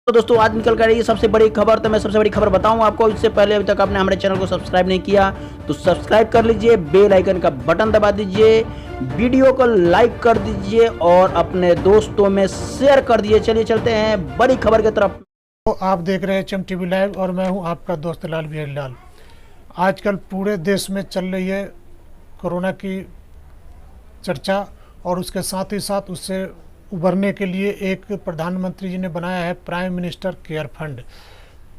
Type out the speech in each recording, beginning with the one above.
तो दोस्तों आज निकल कर रही है सबसे बड़ी खबर। तो मैं सबसे बड़ी खबर बताऊं आपको। इससे पहले अभी तक आपने हमारे चैनल को सब्सक्राइब नहीं किया तो सब्सक्राइब कर लीजिए, बेल आइकन का बटन दबा दीजिए, वीडियो को लाइक कर दीजिए और अपने दोस्तों में शेयर कर दीजिए। चलिए चलते हैं बड़ी खबर की तरफ। तो आप देख रहे हैं HM TV लाइव और मैं हूं आपका दोस्त लाल बिहारी लाल। आजकल पूरे देश में चल रही है कोरोना की चर्चा और उसके साथ ही साथ उससे उबरने के लिए एक प्रधानमंत्री जी ने बनाया है प्राइम मिनिस्टर केयर फंड।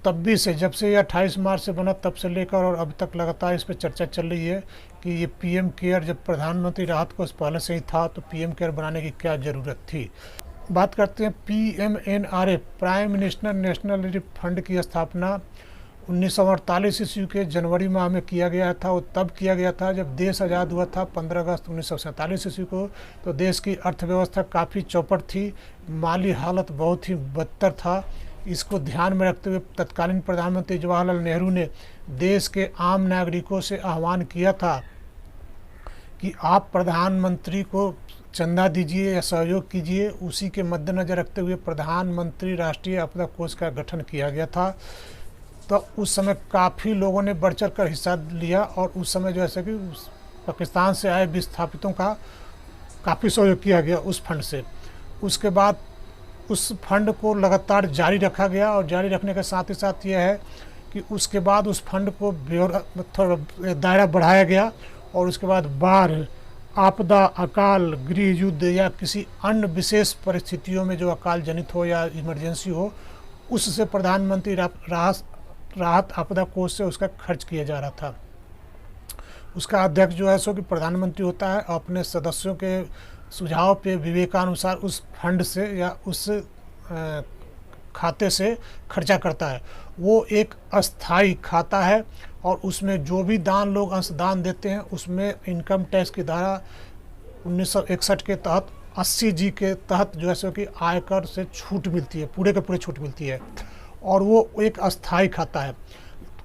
तब भी से जब से ये 28 मार्च से बना तब से लेकर और अब तक लगातार इस पर चर्चा चल रही है कि ये PM केयर जब प्रधानमंत्री राहत कोष पहले से ही था तो PM केयर बनाने की क्या ज़रूरत थी। बात करते हैं PMNRA prime minister national relief fund की स्थापना 1948 ईस्वी के जनवरी माह में किया गया था। वो तब किया गया था जब देश आज़ाद हुआ था 15 अगस्त 1947 ईस्वी को। तो देश की अर्थव्यवस्था काफ़ी चौपट थी, माली हालत बहुत ही बदतर था। इसको ध्यान में रखते हुए तत्कालीन प्रधानमंत्री जवाहरलाल नेहरू ने देश के आम नागरिकों से आह्वान किया था कि आप प्रधानमंत्री को चंदा दीजिए या सहयोग कीजिए। उसी के मद्देनज़र रखते हुए प्रधानमंत्री राष्ट्रीय आपदा कोष का गठन किया गया था। तो उस समय काफ़ी लोगों ने बढ़ चढ़ कर हिस्सा लिया और उस समय जैसे कि पाकिस्तान से आए विस्थापितों का काफ़ी सहयोग किया गया उस फंड से। उसके बाद उस फंड को लगातार जारी रखा गया और जारी रखने के साथ ही साथ ये है कि उसके बाद उस फंड को थोड़ा दायरा बढ़ाया गया और उसके बाद बाढ़, आपदा, अकाल, गृह युद्ध या किसी अन्य विशेष परिस्थितियों में जो अकाल जनित हो या इमरजेंसी हो, उससे प्रधानमंत्री राहत आपदा कोष से उसका खर्च किया जा रहा था। उसका अध्यक्ष जो है सो कि प्रधानमंत्री होता है, अपने सदस्यों के सुझाव पे विवेकानुसार उस फंड से या उस खाते से खर्चा करता है। वो एक अस्थाई खाता है और उसमें जो भी दान लोग अंशदान देते हैं उसमें इनकम टैक्स की धारा 1961 के तहत 80G के तहत जो है सो कि आयकर से छूट मिलती है, पूरे के पूरे छूट मिलती है और वो एक अस्थाई खाता है।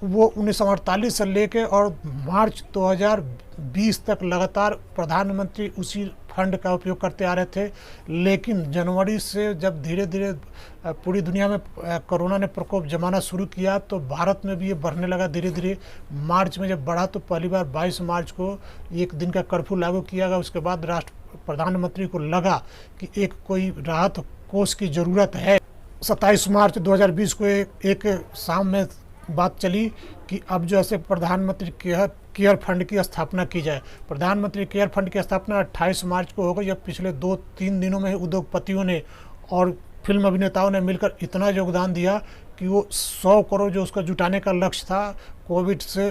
वो 1948 से लेके और मार्च 2020 तक लगातार प्रधानमंत्री उसी फंड का उपयोग करते आ रहे थे। लेकिन जनवरी से जब धीरे धीरे पूरी दुनिया में कोरोना ने प्रकोप जमाना शुरू किया तो भारत में भी ये बढ़ने लगा धीरे धीरे। मार्च में जब बढ़ा तो पहली बार 22 मार्च को एक दिन का कर्फ्यू लागू किया गया। उसके बाद प्रधानमंत्री को लगा कि एक कोई राहत कोष की ज़रूरत है। 27 मार्च 2020 को एक शाम में बात चली कि अब जो ऐसे प्रधानमंत्री केयर फंड की स्थापना की जाए। प्रधानमंत्री केयर फंड की स्थापना 28 मार्च को हो गई। जब पिछले 2-3 दिनों में उद्योगपतियों ने और फिल्म अभिनेताओं ने मिलकर इतना योगदान दिया कि वो 100 करोड़ जो उसका जुटाने का लक्ष्य था कोविड से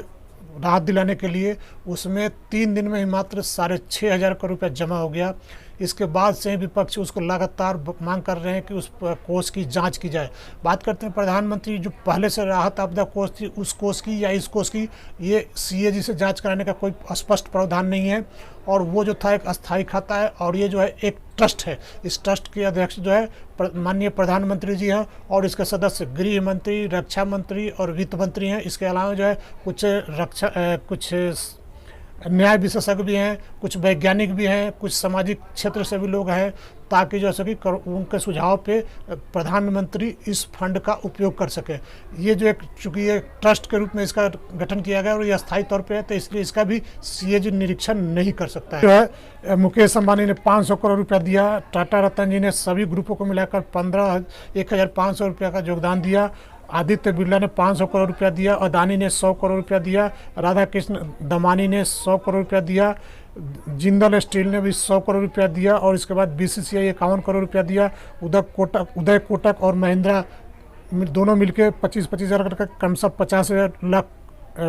राहत दिलाने के लिए, उसमें 3 दिन में ही मात्र 6,500 करोड़ रुपया जमा हो गया। इसके बाद से विपक्ष उसको लगातार मांग कर रहे हैं कि उस कोष की जांच की जाए। बात करते हैं प्रधानमंत्री जो पहले से राहत आपदा कोष थी उस कोष की या इस कोष की, ये CAG से जांच कराने का कोई स्पष्ट प्रावधान नहीं है और वो जो था एक अस्थाई खाता है और ये जो है एक ट्रस्ट है। इस ट्रस्ट के अध्यक्ष जो है माननीय प्रधानमंत्री जी हैं और इसके सदस्य गृह मंत्री, रक्षा मंत्री और वित्त मंत्री हैं। इसके अलावा जो है कुछ न्याय विशेषज्ञ भी हैं, कुछ वैज्ञानिक भी हैं, कुछ सामाजिक क्षेत्र से भी लोग हैं, ताकि जो है कि उनके सुझाव पे प्रधानमंत्री इस फंड का उपयोग कर सके। ये जो चूँकि ये ट्रस्ट के रूप में इसका गठन किया गया और ये अस्थायी तौर पे है तो इसलिए इसका भी CAG निरीक्षण नहीं कर सकता है। जो है मुकेश अंबानी ने 500 करोड़ रुपया दिया, टाटा रतन जी ने सभी ग्रुपों को मिलाकर 1,500 रुपया का योगदान दिया, आदित्य बिरला ने 500 करोड़ रुपया दिया, अदानी ने 100 करोड़ रुपया दिया, राधा कृष्ण दमानी ने 100 करोड़ रुपया दिया, जिंदल स्टील ने भी 100 करोड़ रुपया दिया और इसके बाद BCCI 51 करोड़ रुपया दिया, उदय कोटक और महिंद्रा दोनों मिलकर 25-25 हज़ार का कम से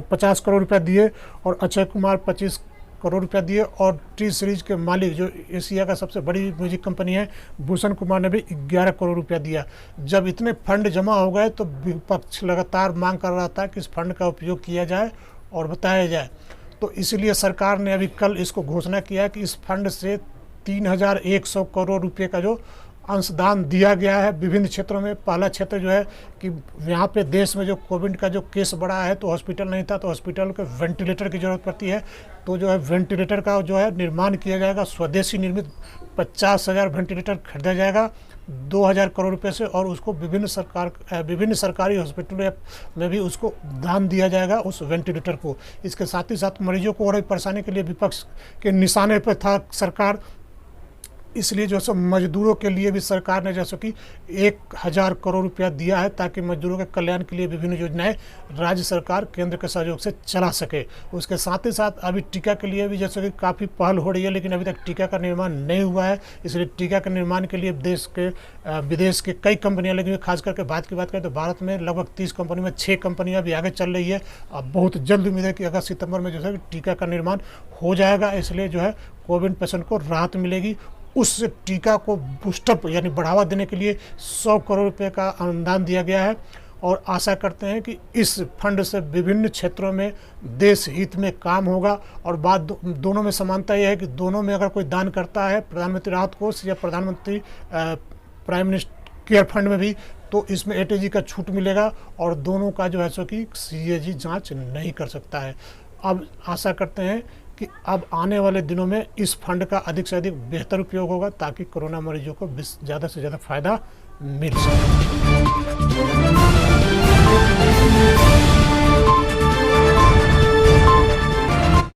50 करोड़ रुपया दिए और अक्षय कुमार 25 करोड़ रुपया दिए और टी सीरीज के मालिक जो एशिया का सबसे बड़ी म्यूजिक कंपनी है भूषण कुमार ने भी 11 करोड़ रुपया दिया। जब इतने फंड जमा हो गए तो विपक्ष लगातार मांग कर रहा था कि इस फंड का उपयोग किया जाए और बताया जाए। तो इसलिए सरकार ने अभी कल इसको घोषणा किया कि इस फंड से 3,100 करोड़ रुपये का जो अंशदान दिया गया है विभिन्न क्षेत्रों में। पहला क्षेत्र जो है कि यहाँ पे देश में जो कोविड का जो केस बढ़ा है तो हॉस्पिटल नहीं था तो हॉस्पिटल को वेंटिलेटर की ज़रूरत पड़ती है, तो जो है वेंटिलेटर का जो है निर्माण किया जाएगा। स्वदेशी निर्मित 50,000 वेंटिलेटर खरीदा जाएगा 2000 करोड़ रुपए से, और उसको विभिन्न सरकारी हॉस्पिटलों में भी उसको दान दिया जाएगा उस वेंटिलेटर को। इसके साथ ही साथ मरीजों को और भी परेशानी के लिए विपक्ष के निशाने पर था सरकार, इसलिए जो है मजदूरों के लिए भी सरकार ने जैसे कि 1000 करोड़ रुपया दिया है, ताकि मजदूरों के कल्याण के लिए विभिन्न योजनाएं राज्य सरकार केंद्र के सहयोग से चला सके। उसके साथ ही साथ अभी टीका के लिए भी जैसे कि काफ़ी पहल हो रही है, लेकिन अभी तक टीका का निर्माण नहीं हुआ है। इसलिए टीका के निर्माण के लिए विदेश के कई कंपनियाँ लगी हुई। खास करके बात करें तो भारत में लगभग 30 कंपनी में 6 कंपनियाँ भी आगे चल रही है। अब बहुत जल्द उम्मीद है कि अगस्त सितंबर में जो है टीका का निर्माण हो जाएगा। इसलिए जो है कोविड पेशेंट को राहत मिलेगी। उस टीका को बूस्टअप यानी बढ़ावा देने के लिए 100 करोड़ रुपए का अनुदान दिया गया है, और आशा करते हैं कि इस फंड से विभिन्न क्षेत्रों में देश हित में काम होगा। और बात दोनों में समानता यह है कि दोनों में अगर कोई दान करता है, प्रधानमंत्री राहत कोष या प्रधानमंत्री प्राइम मिनिस्टर केयर फंड में भी, तो इसमें ATG का छूट मिलेगा, और दोनों का जो है सो कि CAG जाँच नहीं कर सकता है। अब आशा करते हैं कि अब आने वाले दिनों में इस फंड का अधिक से अधिक बेहतर उपयोग होगा, ताकि कोरोना मरीजों को ज़्यादा से ज़्यादा फायदा मिल सके।